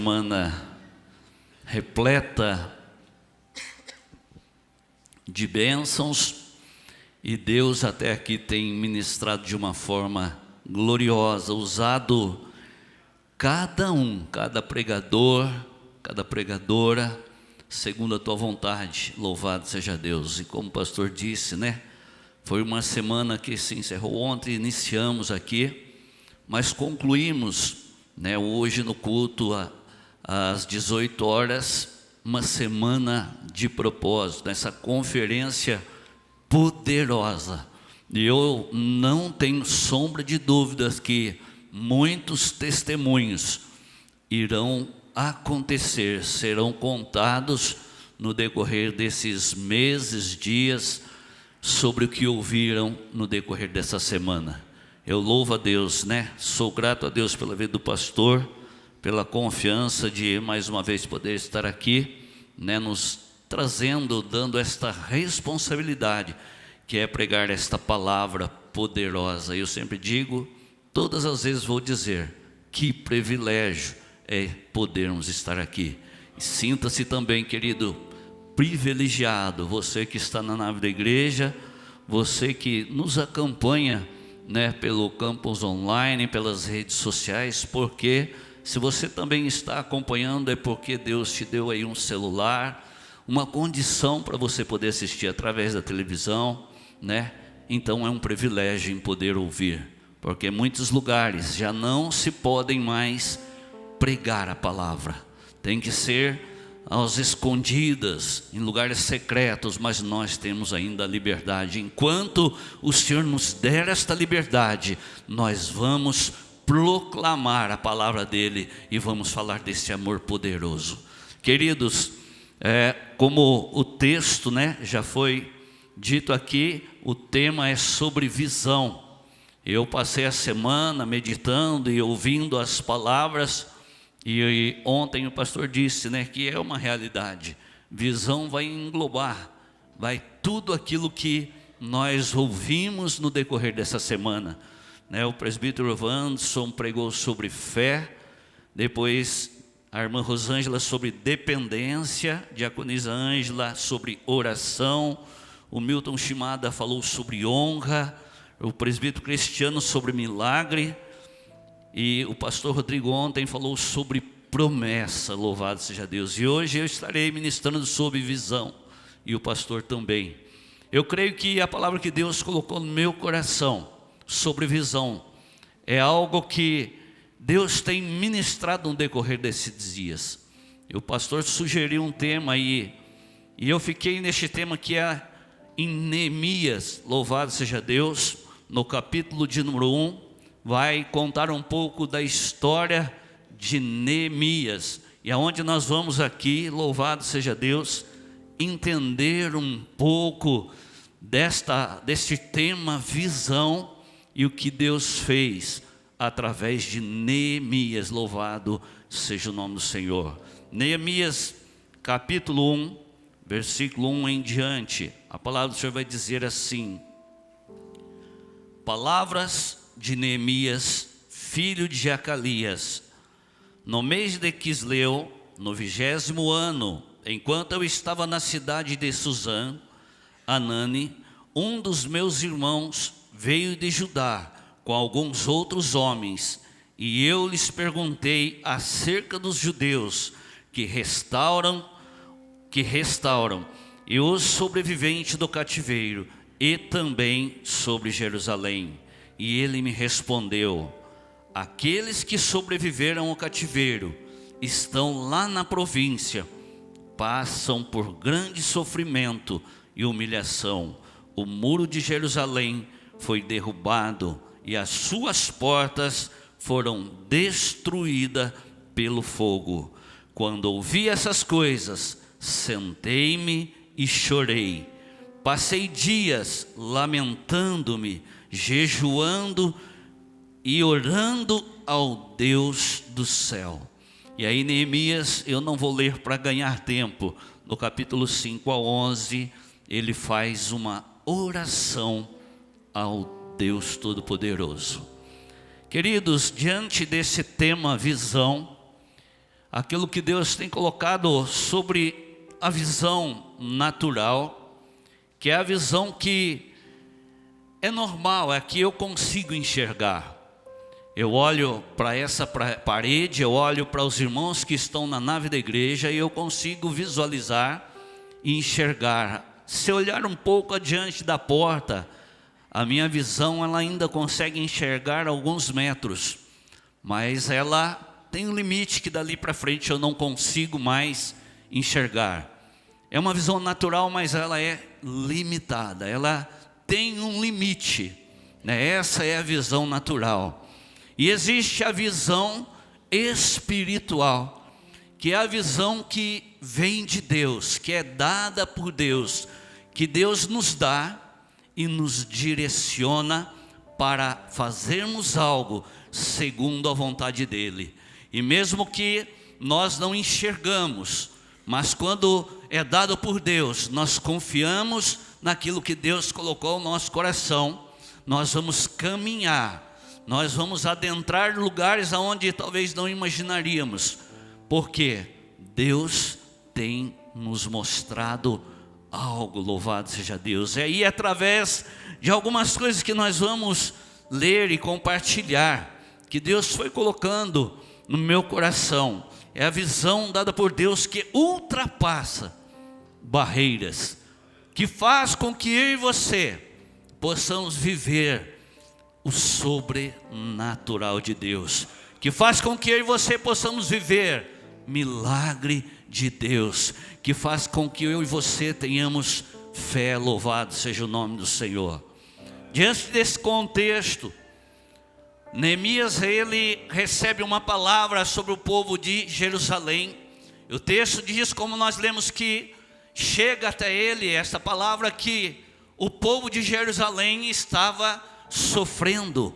semana repleta de bênçãos e Deus até aqui tem ministrado de uma forma gloriosa, usado cada pregador, cada pregadora, segundo a tua vontade. Louvado seja Deus. E como o pastor disse, né? Foi uma semana que se encerrou ontem, iniciamos aqui, mas concluímos, né, hoje no culto às 18 horas, uma semana de propósito, essa conferência poderosa. E eu não tenho sombra de dúvidas que muitos testemunhos irão acontecer, serão contados no decorrer desses meses, dias, sobre o que ouviram no decorrer dessa semana. Eu louvo a Deus, né? Sou grato a Deus pela vida do pastor, pela confiança de mais uma vez poder estar aqui, né? Nos trazendo, dando esta responsabilidade, que é pregar esta palavra poderosa. Eu sempre digo, todas as vezes vou dizer, que privilégio é podermos estar aqui. E sinta-se também, querido, privilegiado, você que está na nave da igreja, você que nos acompanha, né, pelo campus online, pelas redes sociais, porque se você também está acompanhando é porque Deus te deu aí um celular, uma condição para você poder assistir através da televisão, né? Então é um privilégio em poder ouvir, porque muitos lugares já não se podem mais pregar a palavra, tem que ser às escondidas, em lugares secretos, mas nós temos ainda a liberdade. Enquanto o Senhor nos der esta liberdade, nós vamos proclamar a palavra dEle e vamos falar desse amor poderoso. Queridos, como o texto, né, já foi dito aqui, o tema é sobre visão. Eu passei a semana meditando e ouvindo as palavras. E ontem o pastor disse, né, que é uma realidade. Visão vai englobar, vai tudo aquilo que nós ouvimos no decorrer dessa semana, né? O presbítero Wanderson pregou sobre fé, depois a irmã Rosângela sobre dependência, diaconisa Ângela sobre oração, o Milton Shimada falou sobre honra, o presbítero Cristiano sobre milagre, e o pastor Rodrigo ontem falou sobre promessa, louvado seja Deus. E hoje eu estarei ministrando sobre visão, e o pastor também. Eu creio que a palavra que Deus colocou no meu coração sobre visão é algo que Deus tem ministrado no decorrer desses dias. E o pastor sugeriu um tema aí, e eu fiquei neste tema que é em Neemias, louvado seja Deus, no capítulo de número 1, vai contar um pouco da história de Neemias, e aonde nós vamos aqui, louvado seja Deus, entender um pouco deste tema visão e o que Deus fez através de Neemias, louvado seja o nome do Senhor. Neemias capítulo 1, versículo 1 em diante, a palavra do Senhor vai dizer assim: palavras de Neemias, filho de Jacalias, no mês de Quisleu, no 20º ano, enquanto eu estava na cidade de Suzã, Anani, um dos meus irmãos, veio de Judá com alguns outros homens, e eu lhes perguntei acerca dos judeus que restauram e os sobreviventes do cativeiro, e também sobre Jerusalém. E ele me respondeu: aqueles que sobreviveram ao cativeiro estão lá na província, passam por grande sofrimento e humilhação. O muro de Jerusalém foi derrubado e as suas portas foram destruídas pelo fogo. Quando ouvi essas coisas, sentei-me e chorei. Passei dias lamentando-me, jejuando e orando ao Deus do céu. E aí Neemias, eu não vou ler para ganhar tempo, no capítulo 5 a 11, ele faz uma oração ao Deus Todo-Poderoso. Queridos, diante desse tema visão, aquilo que Deus tem colocado sobre a visão natural, que é a visão que é normal, é que eu consigo enxergar. Eu olho para essa parede, eu olho para os irmãos que estão na nave da igreja e eu consigo visualizar e enxergar. Se eu olhar um pouco adiante da porta, a minha visão ela ainda consegue enxergar alguns metros, mas ela tem um limite que dali para frente eu não consigo mais enxergar. É uma visão natural, mas ela é limitada, ela tem um limite, né? Essa é a visão natural. E existe a visão espiritual, que é a visão que vem de Deus, que é dada por Deus, que Deus nos dá e nos direciona para fazermos algo segundo a vontade dEle. E mesmo que nós não enxergamos, mas quando é dado por Deus, nós confiamos naquilo que Deus colocou no nosso coração, nós vamos caminhar, nós vamos adentrar lugares aonde talvez não imaginaríamos, porque Deus tem nos mostrado algo, louvado seja Deus. E aí através de algumas coisas que nós vamos ler e compartilhar, que Deus foi colocando no meu coração, é a visão dada por Deus que ultrapassa barreiras, que faz com que eu e você possamos viver o sobrenatural de Deus, que faz com que eu e você possamos viver milagre de Deus, que faz com que eu e você tenhamos fé, louvado seja o nome do Senhor. Diante desse contexto, Neemias ele recebe uma palavra sobre o povo de Jerusalém. O texto diz, como nós lemos, que chega até ele essa palavra que o povo de Jerusalém estava sofrendo,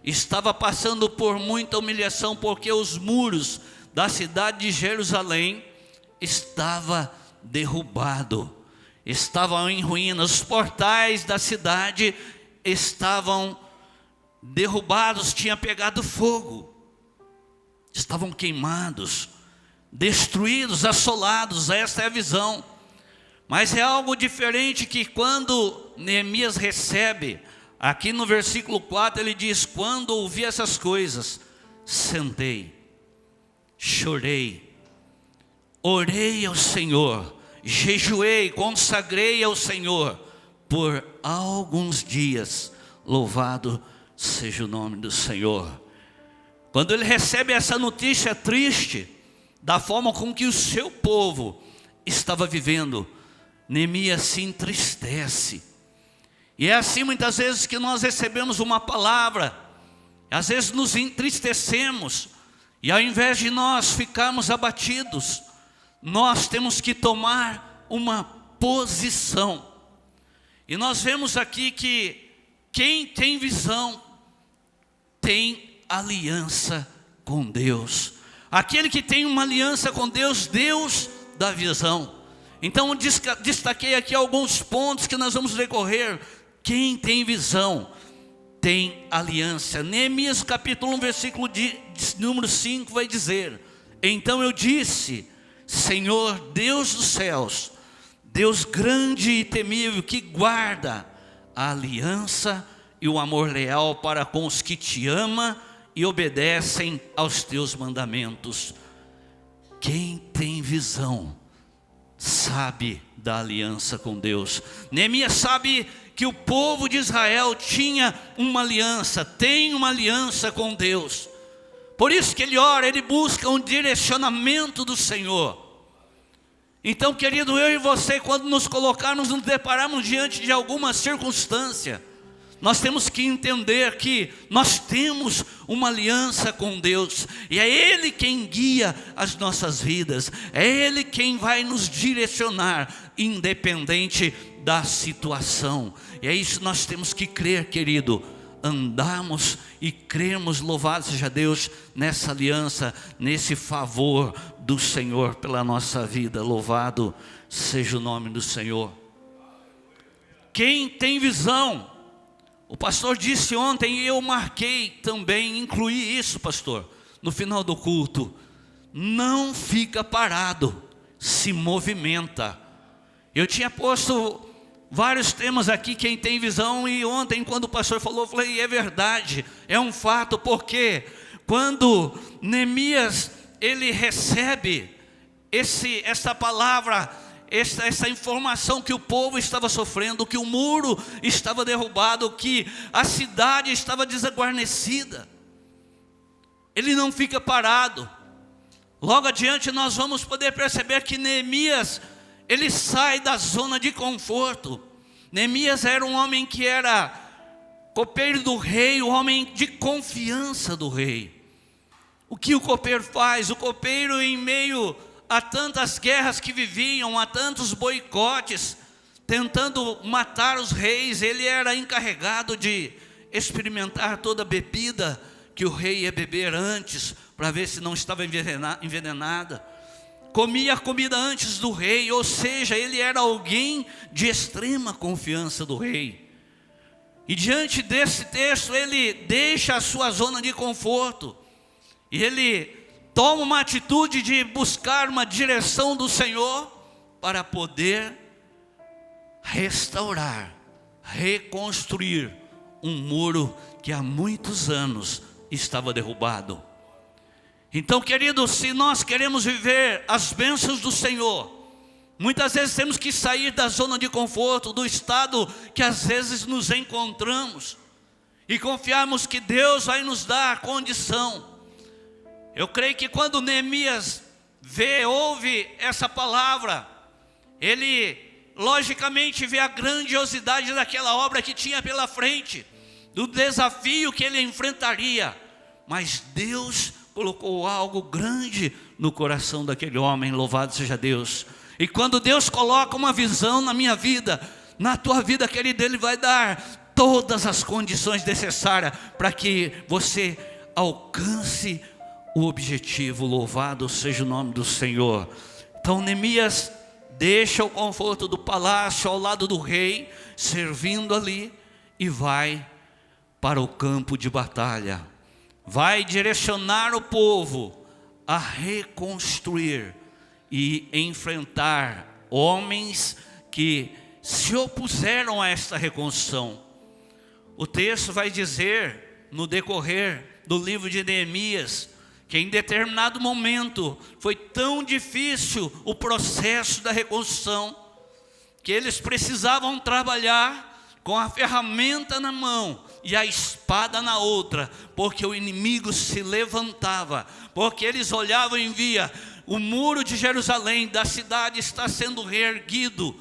estava passando por muita humilhação, porque os muros da cidade de Jerusalém estavam derrubados, estavam em ruínas, os portais da cidade estavam derrubados, tinha pegado fogo, estavam queimados, destruídos, assolados. Esta é a visão. Mas é algo diferente que quando Neemias recebe, aqui no versículo 4 ele diz: quando ouvi essas coisas, sentei, chorei, orei ao Senhor, jejuei, consagrei ao Senhor por alguns dias, louvado seja o nome do Senhor. Quando ele recebe essa notícia triste, da forma com que o seu povo estava vivendo, Neemias se entristece. E é assim muitas vezes que nós recebemos uma palavra, às vezes nos entristecemos, e ao invés de nós ficarmos abatidos, nós temos que tomar uma posição. E nós vemos aqui que quem tem visão, tem aliança com Deus. Aquele que tem uma aliança com Deus, Deus dá visão. Então eu destaquei aqui alguns pontos que nós vamos decorrer. Quem tem visão, tem aliança. Neemias capítulo 1, versículo número 5 vai dizer: então eu disse, Senhor Deus dos céus, Deus grande e temível, que guarda a aliança e o amor leal para com os que te amam e obedecem aos teus mandamentos. Quem tem visão sabe da aliança com Deus. Neemias sabe que o povo de Israel tinha uma aliança, tem uma aliança com Deus. Por isso que ele ora, ele busca um direcionamento do Senhor. Então, querido, eu e você, quando nos colocarmos, nos depararmos diante de alguma circunstância, nós temos que entender que nós temos uma aliança com Deus, e é Ele quem guia as nossas vidas, é Ele quem vai nos direcionar, independente da situação. E é isso que nós temos que crer, querido, andarmos e cremos, louvado seja Deus, nessa aliança, nesse favor do Senhor pela nossa vida, louvado seja o nome do Senhor. Quem tem visão, o pastor disse ontem, e eu marquei também, incluí isso, pastor, no final do culto. não fica parado, se movimenta. Eu tinha posto vários temas aqui, quem tem visão, e ontem quando o pastor falou, eu falei, é verdade, é um fato, porque quando Neemias, ele recebe essa palavra, essa informação que o povo estava sofrendo, que o muro estava derrubado, que a cidade estava desaguarnecida, ele não fica parado. Logo adiante nós vamos poder perceber que Neemias, ele sai da zona de conforto. Neemias era um homem que era copeiro do rei, um homem de confiança do rei. O que o copeiro faz? O copeiro, em meio a tantas guerras que viviam, a tantos boicotes, tentando matar os reis, ele era encarregado de experimentar toda a bebida que o rei ia beber antes, para ver se não estava envenenada. Comia a comida antes do rei, ou seja, ele era alguém de extrema confiança do rei. E diante desse texto, ele deixa a sua zona de conforto, e ele toma uma atitude de buscar uma direção do Senhor, para poder restaurar, reconstruir um muro que há muitos anos estava derrubado. Então, queridos, se nós queremos viver as bênçãos do Senhor, muitas vezes temos que sair da zona de conforto, do estado que às vezes nos encontramos, e confiarmos que Deus vai nos dar a condição. Eu creio que quando Neemias ouve essa palavra, ele logicamente vê a grandiosidade daquela obra que tinha pela frente, do desafio que ele enfrentaria, mas Deus colocou algo grande no coração daquele homem, louvado seja Deus. E quando Deus coloca uma visão na minha vida, na tua vida, querido, Ele vai dar todas as condições necessárias para que você alcance o objetivo. Louvado seja o nome do Senhor. Então Neemias deixa o conforto do palácio ao lado do rei, servindo ali, e vai para o campo de batalha. Vai direcionar o povo a reconstruir e enfrentar homens que se opuseram a esta reconstrução. O texto vai dizer, no decorrer do livro de Neemias, que em determinado momento foi tão difícil o processo da reconstrução, que eles precisavam trabalhar com a ferramenta na mão e a espada na outra, porque o inimigo se levantava, porque eles olhavam e via o muro de Jerusalém, da cidade, está sendo reerguido,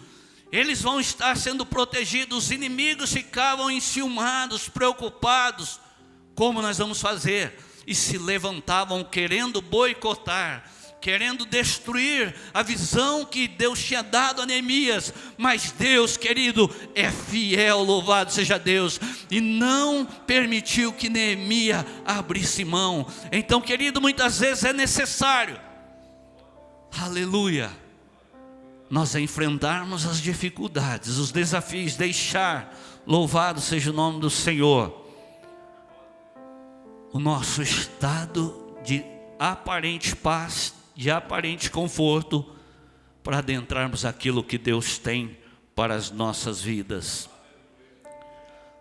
eles vão estar sendo protegidos. Os inimigos ficavam enciumados, preocupados, como nós vamos fazer? E se levantavam querendo boicotar, querendo destruir a visão que Deus tinha dado a Neemias. Mas Deus, querido, é fiel, louvado seja Deus, e não permitiu que Neemias abrisse mão. Então, querido, muitas vezes é necessário, aleluia, nós enfrentarmos as dificuldades, os desafios, deixar, louvado seja o nome do Senhor, o nosso estado de aparente paz, de aparente conforto, para adentrarmos aquilo que Deus tem para as nossas vidas.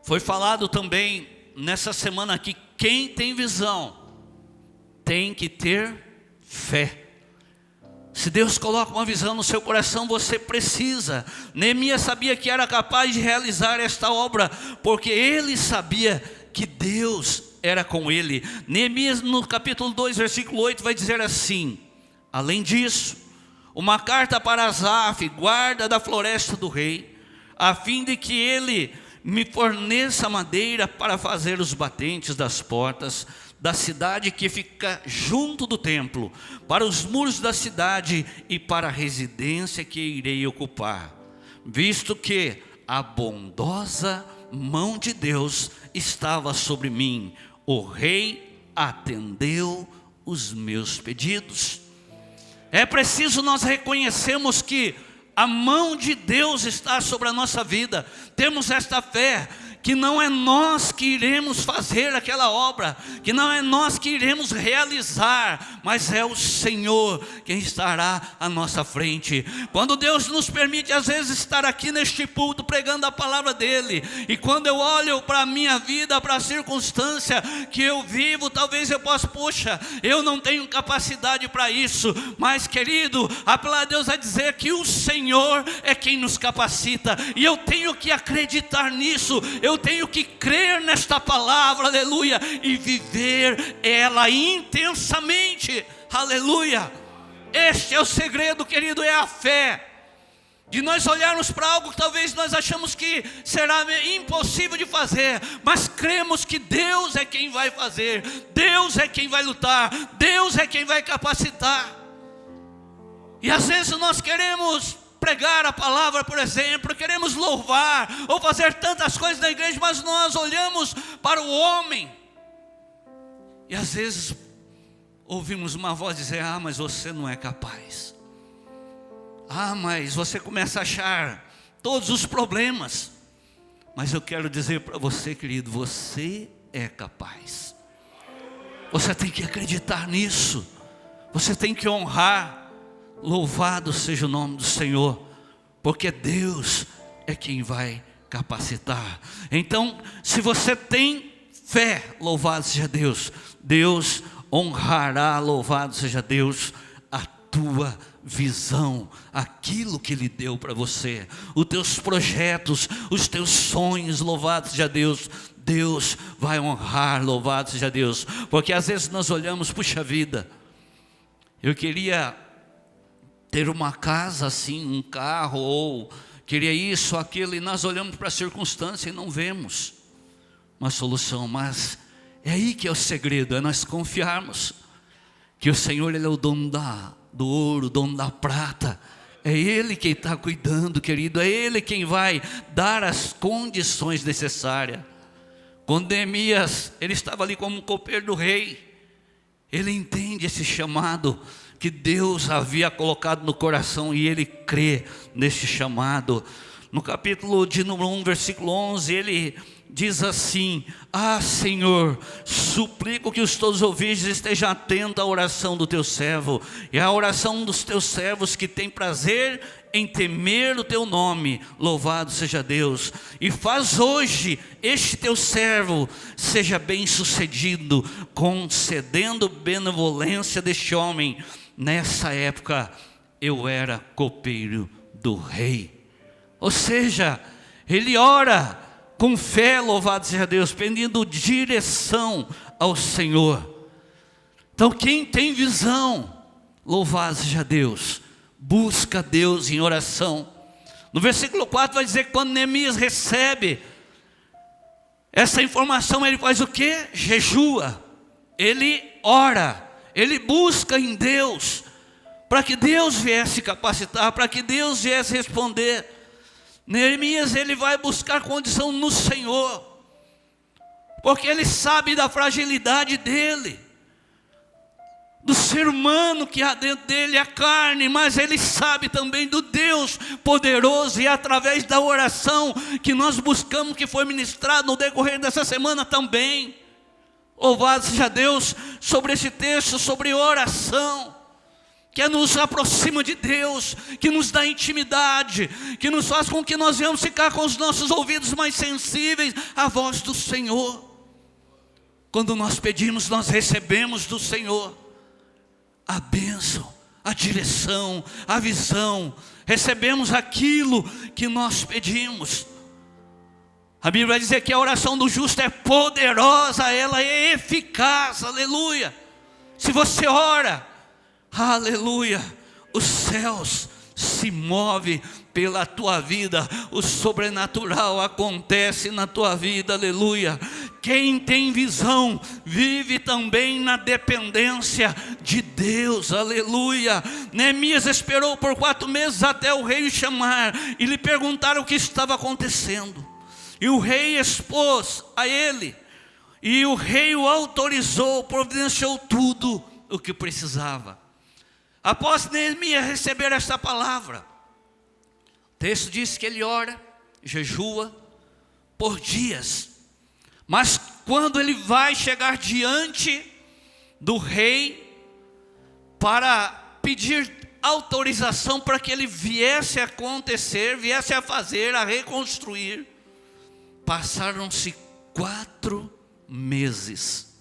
Foi falado também nessa semana aqui, quem tem visão tem que ter fé. Se Deus coloca uma visão no seu coração, você precisa. Neemias sabia que era capaz de realizar esta obra, porque ele sabia que Deus era com ele. Neemias, no capítulo 2, versículo 8, vai dizer assim: além disso, uma carta para Asaf, guarda da floresta do rei, a fim de que ele me forneça madeira para fazer os batentes das portas da cidade que fica junto do templo, para os muros da cidade e para a residência que irei ocupar, visto que a bondosa mão de Deus estava sobre mim. O rei atendeu os meus pedidos. É preciso nós reconhecermos que a mão de Deus está sobre a nossa vida. Temos esta fé que não é nós que iremos fazer aquela obra, que não é nós que iremos realizar, mas é o Senhor quem estará à nossa frente. Quando Deus nos permite às vezes estar aqui neste púlpito pregando a palavra dele, e quando eu olho para a minha vida, para a circunstância que eu vivo, talvez eu possa, poxa, eu não tenho capacidade para isso, mas querido, a palavra de Deus vai dizer que o Senhor é quem nos capacita, e eu tenho que acreditar nisso, eu tenho que crer nesta palavra, aleluia, e viver ela intensamente, aleluia. Este é o segredo, querido, é a fé, de nós olharmos para algo que talvez nós achamos que será impossível de fazer, mas cremos que Deus é quem vai fazer, Deus é quem vai lutar, Deus é quem vai capacitar. E às vezes nós queremos pregar a palavra, por exemplo, queremos louvar, ou fazer tantas coisas na igreja, mas nós olhamos para o homem, e às vezes ouvimos uma voz dizer: ah, mas você não é capaz. Ah, mas você começa a achar todos os problemas. Mas eu quero dizer para você, querido, você é capaz. Você tem que acreditar nisso. Você tem que honrar. Louvado seja o nome do Senhor, porque Deus é quem vai capacitar. Então, se você tem fé, louvado seja Deus, Deus honrará, louvado seja Deus, a tua visão, aquilo que Ele deu para você, os teus projetos, os teus sonhos, louvado seja Deus. Deus vai honrar, louvado seja Deus, porque às vezes nós olhamos, puxa vida, eu queria ter uma casa assim, um carro, ou queria isso, aquilo, e nós olhamos para a circunstância e não vemos uma solução. Mas é aí que é o segredo, é nós confiarmos que o Senhor, Ele é o dono do ouro, o dono da prata, é Ele quem está cuidando, querido, é Ele quem vai dar as condições necessárias. Quando Neemias, ele estava ali como um copeiro do rei, ele entende esse chamado que Deus havia colocado no coração, e ele crê nesse chamado. No capítulo de número 1, versículo 11, ele diz assim: ah, Senhor, suplico que os teus ouvintes estejam atentos à oração do teu servo, e à oração dos teus servos que têm prazer em temer o teu nome, louvado seja Deus, e faz hoje este teu servo seja bem sucedido, concedendo benevolência deste homem. Nessa época eu era copeiro do rei. Ou seja, ele ora com fé, louvado seja Deus, pedindo direção ao Senhor. Então quem tem visão, louvado seja Deus, busca Deus em oração. No versículo 4 vai dizer que quando Neemias recebe essa informação, ele faz o quê? Jejua, ele ora, ele busca em Deus, para que Deus viesse capacitar, para que Deus viesse responder. Neemias, ele vai buscar condição no Senhor, porque ele sabe da fragilidade dele, do ser humano que há dentro dele, a carne, mas ele sabe também do Deus poderoso, e através da oração que nós buscamos, que foi ministrado no decorrer dessa semana também. Louvado seja Deus sobre esse texto, sobre oração, que nos aproxima de Deus, que nos dá intimidade, que nos faz com que nós venhamos ficar com os nossos ouvidos mais sensíveis à voz do Senhor. Quando nós pedimos, nós recebemos do Senhor a bênção, a direção, a visão, recebemos aquilo que nós pedimos. A Bíblia vai dizer que a oração do justo é poderosa, ela é eficaz, aleluia. Se você ora, aleluia, os céus se movem pela tua vida, o sobrenatural acontece na tua vida, aleluia. Quem tem visão, vive também na dependência de Deus, aleluia. Neemias esperou por 4 meses até o rei o chamar e lhe perguntar o que estava acontecendo. E o rei expôs a ele, e o rei o autorizou, providenciou tudo o que precisava. Após Neemias receber esta palavra, o texto diz que ele ora, jejua, por dias. Mas quando ele vai chegar diante do rei para pedir autorização para que ele viesse a acontecer, viesse a fazer, a reconstruir, passaram-se 4 meses.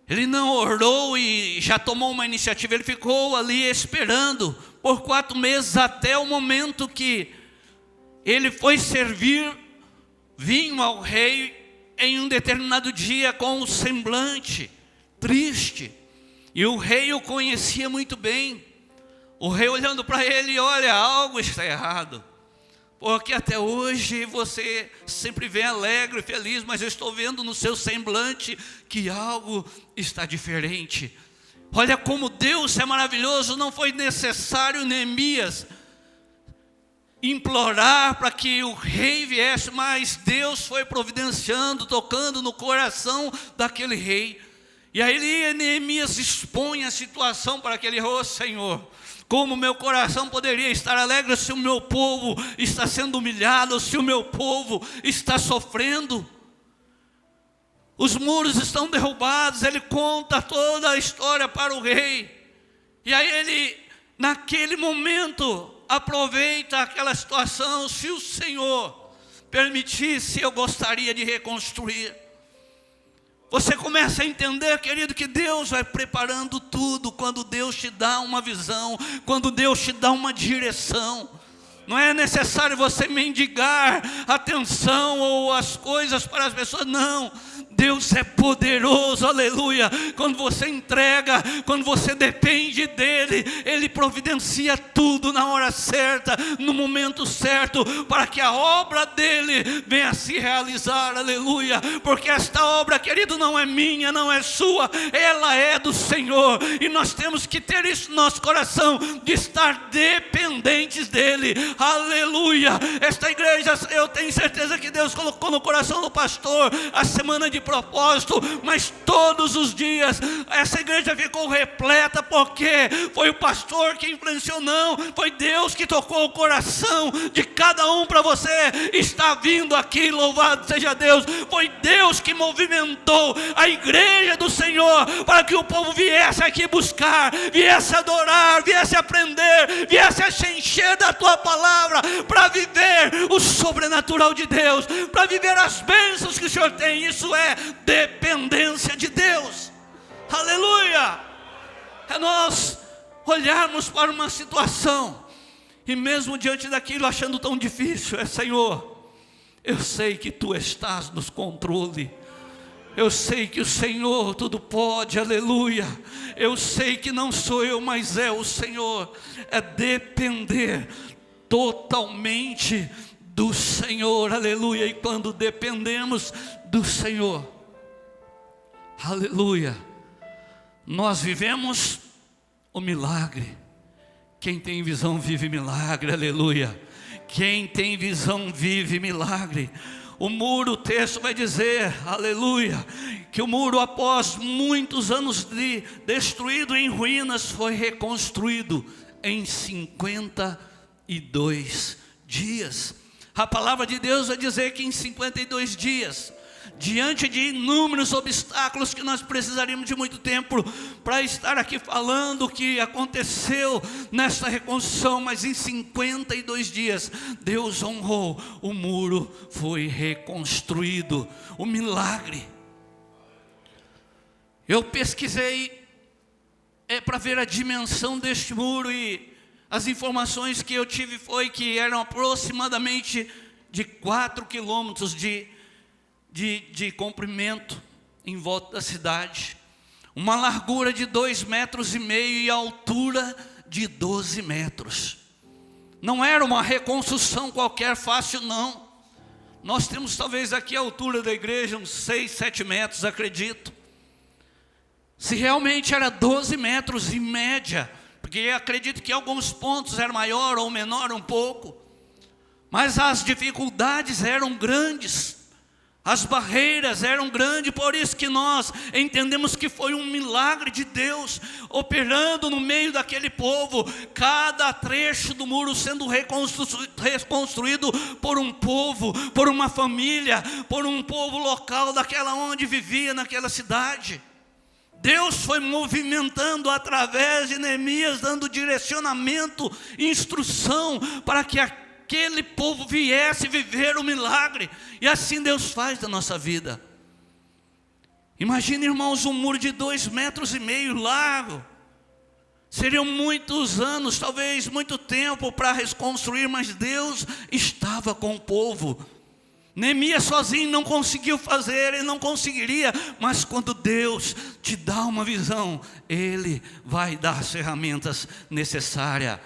Ele não orou e já tomou uma iniciativa, ele ficou ali esperando por 4 meses, até o momento que ele foi servir vinho ao rei em um determinado dia com um semblante triste. E o rei o conhecia muito bem. O rei olhando para ele, olha, algo está errado. Porque até hoje você sempre vem alegre e feliz, mas eu estou vendo no seu semblante que algo está diferente. Olha como Deus é maravilhoso, não foi necessário Neemias implorar para que o rei viesse, mas Deus foi providenciando, tocando no coração daquele rei. E aí Neemias expõe a situação para aquele rei: Senhor, como meu coração poderia estar alegre se o meu povo está sendo humilhado, se o meu povo está sofrendo? Os muros estão derrubados. Ele conta toda a história para o rei. E aí ele, naquele momento, aproveita aquela situação: se o Senhor permitisse, eu gostaria de reconstruir. Você começa a entender, querido, que Deus vai preparando tudo quando Deus te dá uma visão, quando Deus te dá uma direção. Não é necessário você mendigar atenção ou as coisas para as pessoas, não. Deus é poderoso, aleluia. Quando você entrega, quando você depende dEle, Ele providencia tudo na hora certa, no momento certo, para que a obra dEle venha a se realizar, aleluia. Porque esta obra, querido, não é minha, não é sua, ela é do Senhor. E nós temos que ter isso no nosso coração, de estar dependentes dEle, aleluia. Esta igreja, eu tenho certeza que Deus colocou no coração do pastor a semana de propósito, mas todos os dias essa igreja ficou repleta, porque foi o pastor que influenciou, não, foi Deus que tocou o coração de cada um para você estar vindo aqui, louvado seja Deus. Foi Deus que movimentou a igreja do Senhor para que o povo viesse aqui buscar, viesse adorar, viesse aprender, viesse a se encher da tua palavra, para viver o sobrenatural de Deus, para viver as bênçãos que o Senhor tem. Isso é dependência de Deus, aleluia. É nós olharmos para uma situação e mesmo diante daquilo achando tão difícil, Senhor, eu sei que Tu estás nos controle, eu sei que o Senhor tudo pode, aleluia. Eu sei que não sou eu, mas é o Senhor. É depender totalmente do Senhor, aleluia. E quando dependemos do Senhor, aleluia, nós vivemos o milagre. Quem tem visão vive milagre, aleluia. Quem tem visão vive milagre. O muro, o texto vai dizer, aleluia, que o muro, após muitos anos de destruído em ruínas, foi reconstruído em 52 dias. A palavra de Deus vai dizer que em 52 dias, diante de inúmeros obstáculos que nós precisaríamos de muito tempo para estar aqui falando o que aconteceu nesta reconstrução, mas em 52 dias Deus honrou, o muro foi reconstruído, o milagre. Eu pesquisei para ver a dimensão deste muro, e as informações que eu tive foi que eram aproximadamente de 4 quilômetros de comprimento em volta da cidade, uma largura de 2,5 metros e altura de 12 metros. Não era uma reconstrução qualquer, fácil não. Nós temos talvez aqui a altura da igreja uns 6, 7 metros, acredito. Se realmente era 12 metros em média, porque eu acredito que alguns pontos era maior ou menor um pouco, mas as dificuldades eram grandes. As barreiras eram grandes, por isso que nós entendemos que foi um milagre de Deus operando no meio daquele povo. Cada trecho do muro sendo reconstruído por um povo, por uma família, por um povo local daquela onde vivia naquela cidade. Deus foi movimentando através de Neemias, dando direcionamento, instrução para que aquele povo viesse viver o milagre. E assim Deus faz da nossa vida. Imagine, irmãos, um muro de 2,5 metros largo. Seriam muitos anos, talvez muito tempo para reconstruir, mas Deus estava com o povo. Neemias sozinho não conseguiu fazer, ele não conseguiria, mas quando Deus te dá uma visão, Ele vai dar as ferramentas necessárias.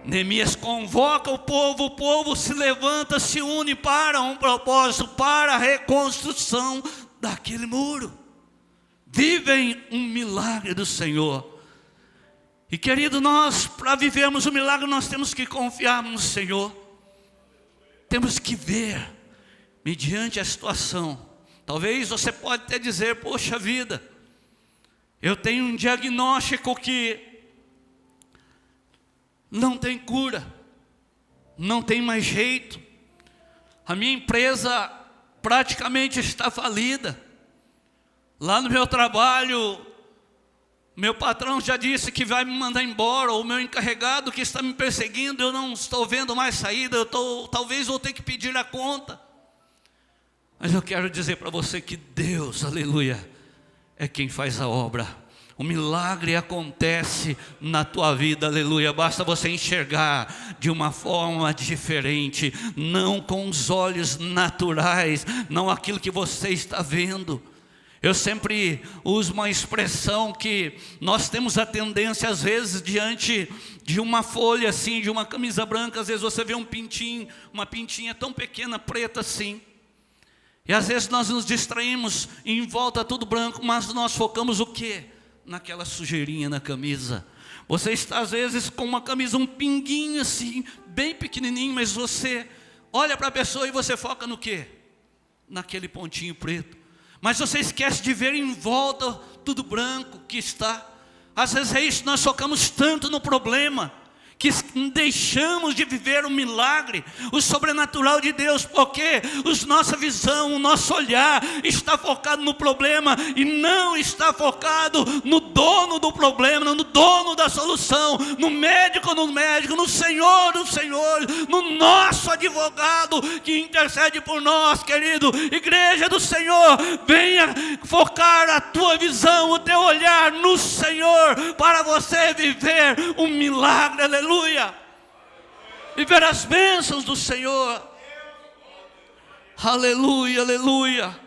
Neemias convoca o povo se levanta, se une para um propósito, para a reconstrução daquele muro. Vivem um milagre do Senhor. E querido, nós, para vivermos o milagre, nós temos que confiar no Senhor. Temos que ver, mediante a situação. Talvez você pode até dizer, poxa vida, eu tenho um diagnóstico que não tem cura, não tem mais jeito. A minha empresa praticamente está falida. Lá no meu trabalho, meu patrão já disse que vai me mandar embora. O meu encarregado que está me perseguindo, eu não estou vendo mais saída. Talvez vou ter que pedir a conta. Mas eu quero dizer para você que Deus, aleluia, é quem faz a obra. O milagre acontece na tua vida, aleluia. Basta você enxergar de uma forma diferente, não com os olhos naturais, não aquilo que você está vendo. Eu sempre uso uma expressão que nós temos a tendência, às vezes, diante de uma folha assim, de uma camisa branca, às vezes você vê um pintinho, uma pintinha tão pequena, preta assim. E às vezes nós nos distraímos e em volta tudo branco, mas nós focamos o quê? Naquela sujeirinha na camisa. Você está às vezes com uma camisa, um pinguinho assim, bem pequenininho, mas você olha para a pessoa e você foca no quê? Naquele pontinho preto. Mas você esquece de ver em volta tudo branco que está. Às vezes é isso, nós focamos tanto no problema que deixamos de viver o milagre, o sobrenatural de Deus, porque nossa visão, o nosso olhar está focado no problema e não está focado no dono do problema, no dono da solução, no médico, no Senhor, no nosso advogado que intercede por nós, querido. Igreja do Senhor, venha focar a tua visão, o teu olhar no Senhor, para você viver um milagre, aleluia. Viver as bênçãos do Senhor. Aleluia, aleluia.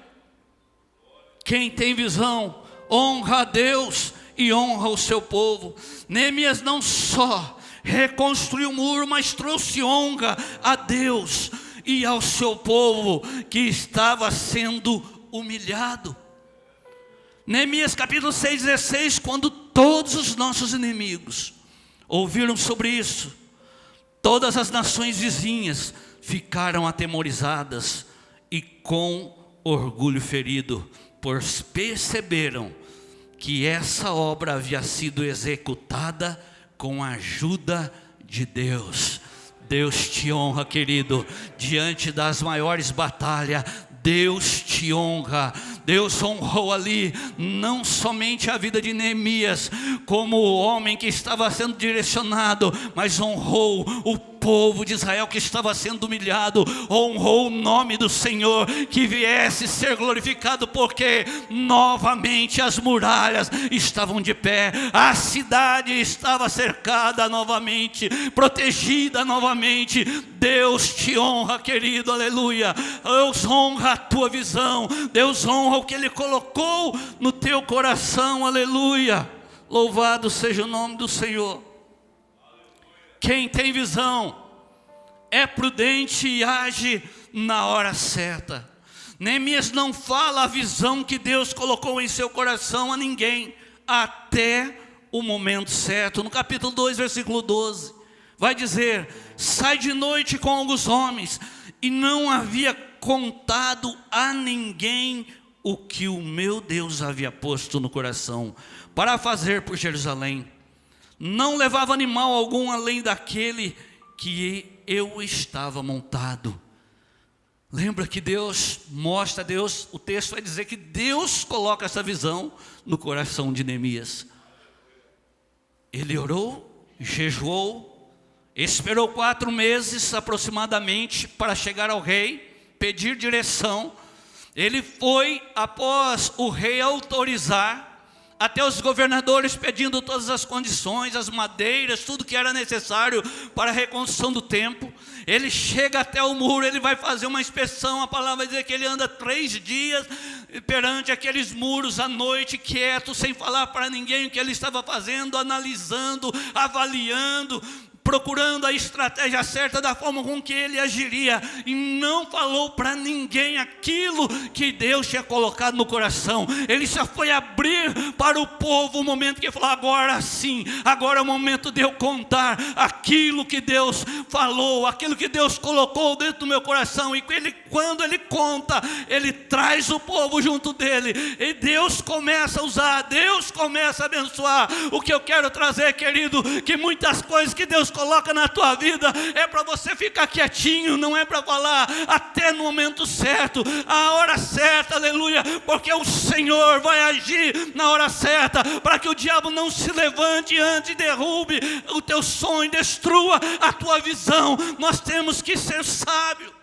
Quem tem visão honra a Deus e honra o seu povo. Neemias não só reconstruiu o muro, mas trouxe honra a Deus e ao seu povo que estava sendo humilhado. Neemias capítulo 6:16, quando todos os nossos inimigos ouviram sobre isso, todas as nações vizinhas ficaram atemorizadas e com orgulho ferido, pois perceberam que essa obra havia sido executada com a ajuda de Deus. Deus te honra, querido, diante das maiores batalhas. Deus te honra. Deus honrou ali não somente a vida de Neemias como o homem que estava sendo direcionado, mas honrou o povo de Israel que estava sendo humilhado, honrou o nome do Senhor, que viesse ser glorificado, porque novamente as muralhas estavam de pé, a cidade estava cercada novamente, protegida novamente. Deus te honra, querido, aleluia. Deus honra a tua visão, Deus honra o que Ele colocou no teu coração, aleluia. Louvado seja o nome do Senhor. Quem tem visão é prudente e age na hora certa. Neemias não fala a visão que Deus colocou em seu coração a ninguém, até o momento certo. No capítulo 2, versículo 12, vai dizer: sai de noite com alguns homens, e não havia contado a ninguém o que o meu Deus havia posto no coração para fazer por Jerusalém. Não levava animal algum além daquele que eu estava montado. Lembra que Deus mostra, o texto vai dizer que Deus coloca essa visão no coração de Neemias. Ele orou, jejuou, esperou 4 meses aproximadamente para chegar ao rei, pedir direção. Ele foi, após o rei autorizar, até os governadores pedindo todas as condições, as madeiras, tudo que era necessário para a reconstrução do templo. Ele chega até o muro, ele vai fazer uma inspeção. A palavra vai dizer que ele anda 3 dias perante aqueles muros à noite, quieto, sem falar para ninguém o que ele estava fazendo, analisando, avaliando, procurando a estratégia certa da forma com que ele agiria, e não falou para ninguém aquilo que Deus tinha colocado no coração. Ele só foi abrir para o povo o momento que ele falou: agora sim, agora é o momento de eu contar aquilo que Deus falou, aquilo que Deus colocou dentro do meu coração. E quando ele conta, ele traz o povo junto dele, e Deus começa a usar, Deus começa a abençoar. O que eu quero trazer, querido, que muitas coisas que Deus coloca na tua vida é para você ficar quietinho, não é para falar, até no momento certo, a hora certa, aleluia, porque o Senhor vai agir na hora certa, para que o diabo não se levante antes e derrube o teu sonho, destrua a tua visão. Nós temos que ser sábios.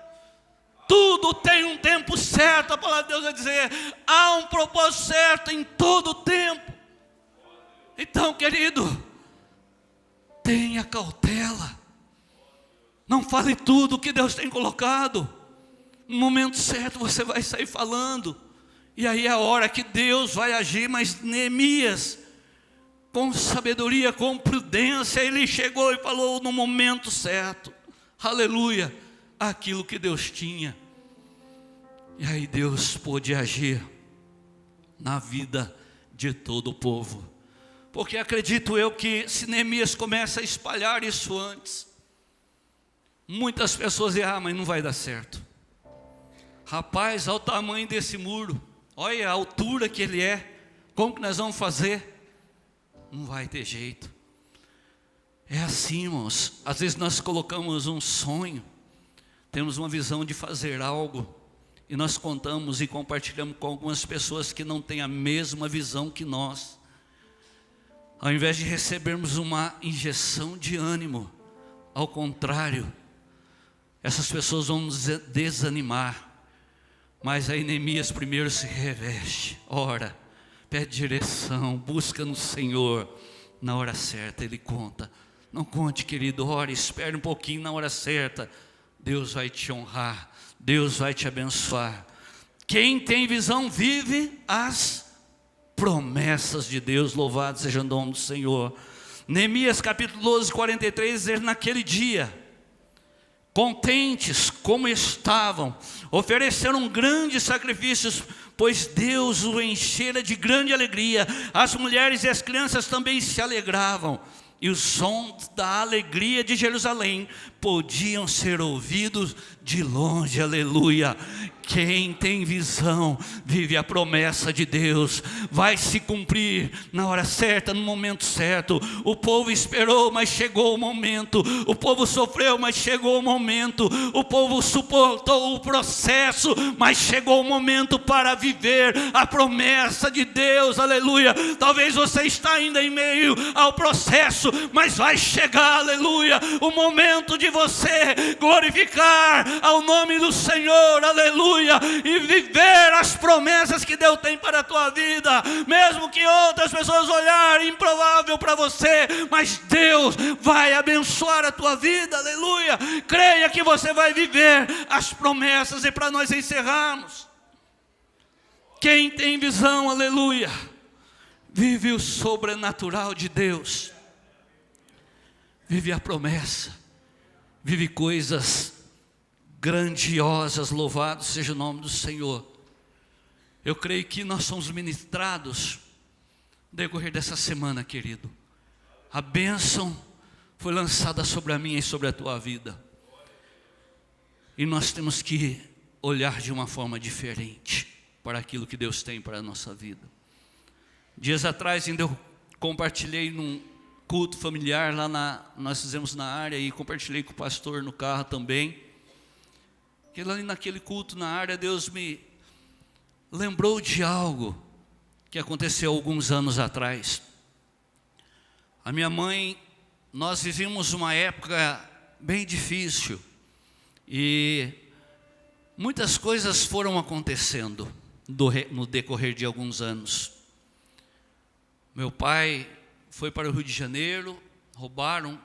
Tudo tem um tempo certo. A palavra de Deus vai dizer: há um propósito certo em todo o tempo. Então, querido, tenha cautela. Não fale tudo que Deus tem colocado. No momento certo você vai sair falando, e aí é a hora que Deus vai agir. Mas Neemias, com sabedoria, com prudência, ele chegou e falou no momento certo, aleluia, aquilo que Deus tinha. E aí Deus pôde agir na vida de todo o povo. Porque acredito eu que se Neemias começa a espalhar isso antes, muitas pessoas dizem: mas não vai dar certo. Rapaz, olha o tamanho desse muro, olha a altura que ele é, como que nós vamos fazer? Não vai ter jeito. É assim, irmãos, às vezes nós colocamos um sonho, temos uma visão de fazer algo, e nós contamos e compartilhamos com algumas pessoas que não têm a mesma visão que nós. Ao invés de recebermos uma injeção de ânimo, ao contrário, essas pessoas vão nos desanimar. Mas aí Neemias primeiro se reveste, ora, pede direção, busca no Senhor. Na hora certa ele conta. Não conte, querido, ore, espere um pouquinho. Na hora certa Deus vai te honrar, Deus vai te abençoar. Quem tem visão vive as promessas de Deus. Louvado seja o nome do Senhor. Neemias capítulo 12, 43 diz: naquele dia, contentes como estavam, ofereceram grandes sacrifícios, pois Deus o enchera de grande alegria. As mulheres e as crianças também se alegravam, e os sons da alegria de Jerusalém podiam ser ouvidos de longe, aleluia. Quem tem visão vive a promessa de Deus, vai se cumprir na hora certa, no momento certo. O povo esperou, mas chegou o momento. O povo sofreu, mas chegou o momento. O povo suportou o processo, mas chegou o momento para viver a promessa de Deus, aleluia. Talvez você está ainda em meio ao processo, mas vai chegar, aleluia, o momento de você glorificar ao nome do Senhor, aleluia, e viver as promessas que Deus tem para a tua vida, mesmo que outras pessoas olharem improvável para você, mas Deus vai abençoar a tua vida, aleluia. Creia que você vai viver as promessas. E para nós encerrarmos, quem tem visão, aleluia, vive o sobrenatural de Deus, vive a promessa, vive coisas grandiosas. Louvado seja o nome do Senhor. Eu creio que nós somos ministrados no decorrer dessa semana, querido. A bênção foi lançada sobre a minha e sobre a tua vida, e nós temos que olhar de uma forma diferente para aquilo que Deus tem para a nossa vida. Dias atrás ainda eu compartilhei num culto familiar lá nós fizemos na área e compartilhei com o pastor no carro também. Que lá naquele culto na área Deus me lembrou de algo que aconteceu alguns anos atrás. A minha mãe, nós vivimos uma época bem difícil e muitas coisas foram acontecendo no decorrer de alguns anos. Meu pai foi para o Rio de Janeiro, roubaram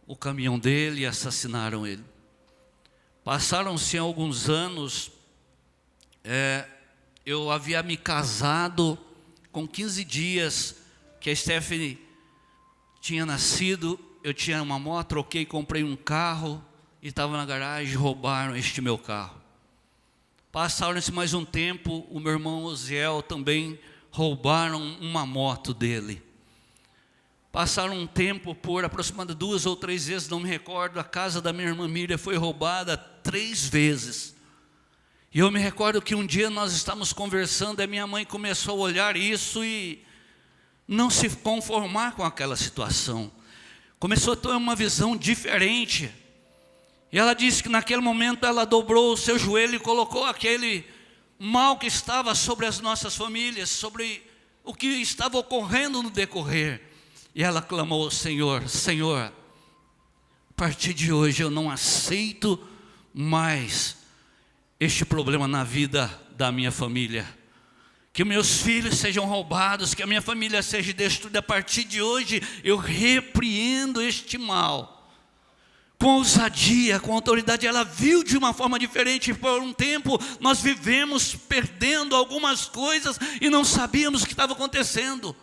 o caminhão dele e assassinaram ele. Passaram-se alguns anos, eu havia me casado com 15 dias que a Stephanie tinha nascido. Eu tinha uma moto, troquei, comprei um carro e estava na garagem, roubaram este meu carro. Passaram-se mais um tempo, o meu irmão Osiel também roubaram uma moto dele. Passaram um tempo, por aproximadamente 2 ou 3 vezes, não me recordo, a casa da minha irmã Miriam foi roubada 3 vezes. E eu me recordo que um dia nós estávamos conversando, e minha mãe começou a olhar isso e não se conformar com aquela situação. Começou a ter uma visão diferente. E ela disse que naquele momento ela dobrou o seu joelho e colocou aquele mal que estava sobre as nossas famílias, sobre o que estava ocorrendo no decorrer. E ela clamou: Senhor, Senhor, a partir de hoje eu não aceito mais este problema na vida da minha família. Que meus filhos sejam roubados, que a minha família seja destruída. A partir de hoje eu repreendo este mal. Com ousadia, com autoridade. Ela viu de uma forma diferente. Por um tempo nós vivemos perdendo algumas coisas e não sabíamos o que estava acontecendo.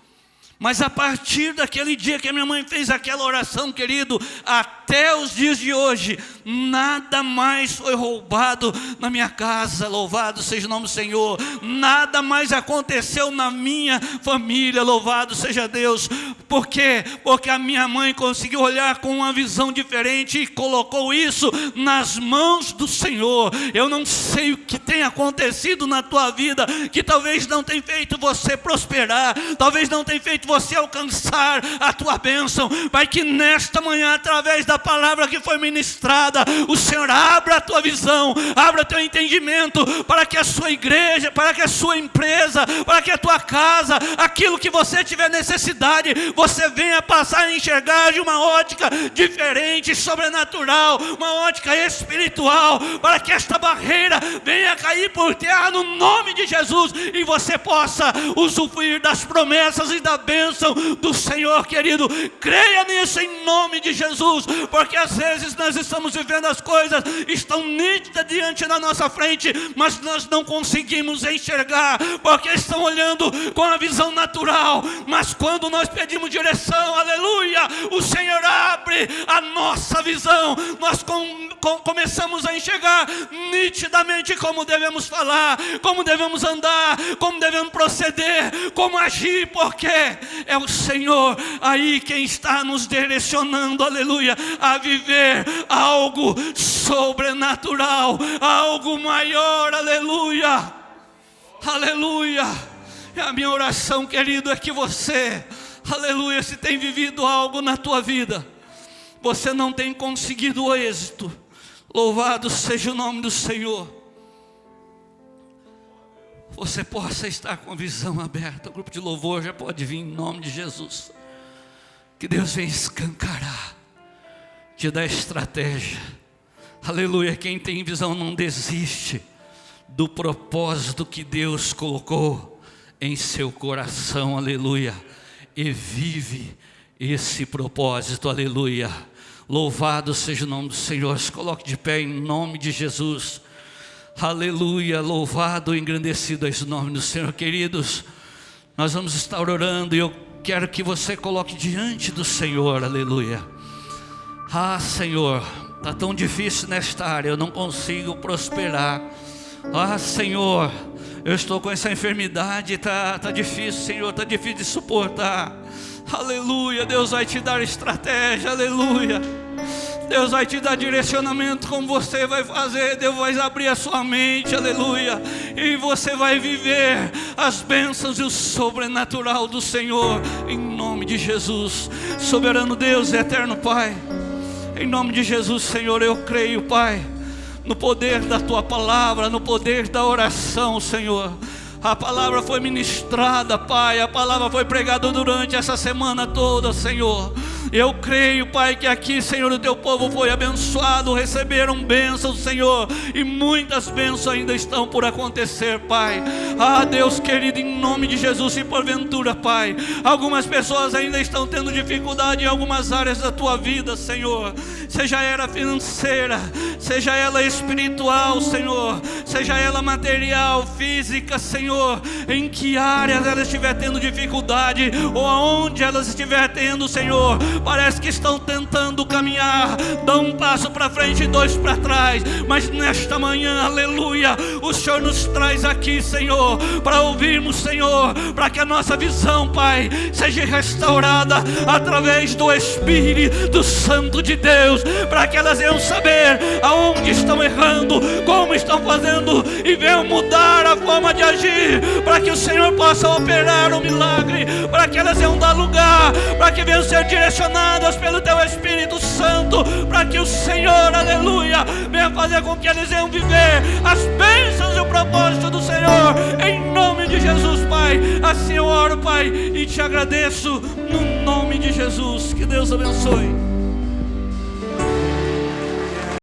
Mas a partir daquele dia que a minha mãe fez aquela oração, querido, até os dias de hoje, nada mais foi roubado na minha casa, louvado seja o nome do Senhor. Nada mais aconteceu na minha família, louvado seja Deus. Por quê? Porque a minha mãe conseguiu olhar com uma visão diferente e colocou isso nas mãos do Senhor. Eu não sei o que tem acontecido na tua vida, que talvez não tenha feito você prosperar, talvez não tenha feito você alcançar a tua bênção. Vai que nesta manhã, através da palavra que foi ministrada, o Senhor abra a tua visão, abra o teu entendimento, para que a sua igreja, para que a sua empresa, para que a tua casa, aquilo que você tiver necessidade, você venha passar a enxergar de uma ótica diferente, sobrenatural, uma ótica espiritual, para que esta barreira venha cair por terra no nome de Jesus, e você possa usufruir das promessas e da bênção do Senhor, querido. Creia nisso em nome de Jesus, porque às vezes nós estamos vivendo as coisas, estão nítidas diante da nossa frente, mas nós não conseguimos enxergar, porque estão olhando com a visão natural. Mas quando nós pedimos direção, aleluia, o Senhor abre a nossa visão, nós começamos a enxergar nitidamente como devemos falar, como devemos andar, como devemos proceder, como agir, porque é o Senhor aí quem está nos direcionando, aleluia, a viver algo sobrenatural, algo maior, aleluia, aleluia. E a minha oração, querido, é que você, aleluia, se tem vivido algo na tua vida, você não tem conseguido o êxito, louvado seja o nome do Senhor, você possa estar com a visão aberta. O grupo de louvor já pode vir em nome de Jesus. Que Deus venha escancarar, te dar estratégia, aleluia. Quem tem visão não desiste do propósito que Deus colocou em seu coração, aleluia, e vive esse propósito, aleluia. Louvado seja o nome do Senhor. Se coloque de pé em nome de Jesus. Aleluia, louvado e engrandecido é o nome do Senhor. Queridos, nós vamos estar orando e eu quero que você coloque diante do Senhor, aleluia. Ah, Senhor, está tão difícil nesta área, eu não consigo prosperar. Ah, Senhor, eu estou com essa enfermidade, está difícil, Senhor, está difícil de suportar. Aleluia, Deus vai te dar estratégia, aleluia. Deus vai te dar direcionamento como você vai fazer. Deus vai abrir a sua mente, aleluia, e você vai viver as bênçãos e o sobrenatural do Senhor, em nome de Jesus. Soberano Deus e eterno Pai, em nome de Jesus, Senhor, eu creio, Pai, no poder da Tua palavra, no poder da oração, Senhor. A palavra foi ministrada, Pai, a palavra foi pregada durante essa semana toda, Senhor. Eu creio, Pai, que aqui, Senhor, o Teu povo foi abençoado, receberam bênçãos, Senhor, e muitas bênçãos ainda estão por acontecer, Pai. Ah, Deus querido, em nome de Jesus, se porventura, Pai, algumas pessoas ainda estão tendo dificuldade em algumas áreas da Tua vida, Senhor, seja ela financeira, seja ela espiritual, Senhor, seja ela material, física, Senhor, em que áreas ela estiver tendo dificuldade, ou aonde ela estiver tendo, Senhor, parece que estão tentando caminhar, dá um passo para frente e dois para trás, mas nesta manhã, aleluia, o Senhor nos traz aqui, Senhor, para ouvirmos, Senhor, para que a nossa visão, Pai, seja restaurada através do Espírito Santo de Deus, para que elas venham saber aonde estão errando, como estão fazendo, e venham mudar a forma de agir, para que o Senhor possa operar um milagre, para que elas venham dar lugar, para que venham ser direcionadas pelo Teu Espírito Santo, para que o Senhor, aleluia, venha fazer com que eles venham viver as bênçãos e o propósito do Senhor, em nome de Jesus, Pai. Assim eu oro, Pai, e Te agradeço no nome de Jesus. Que Deus abençoe.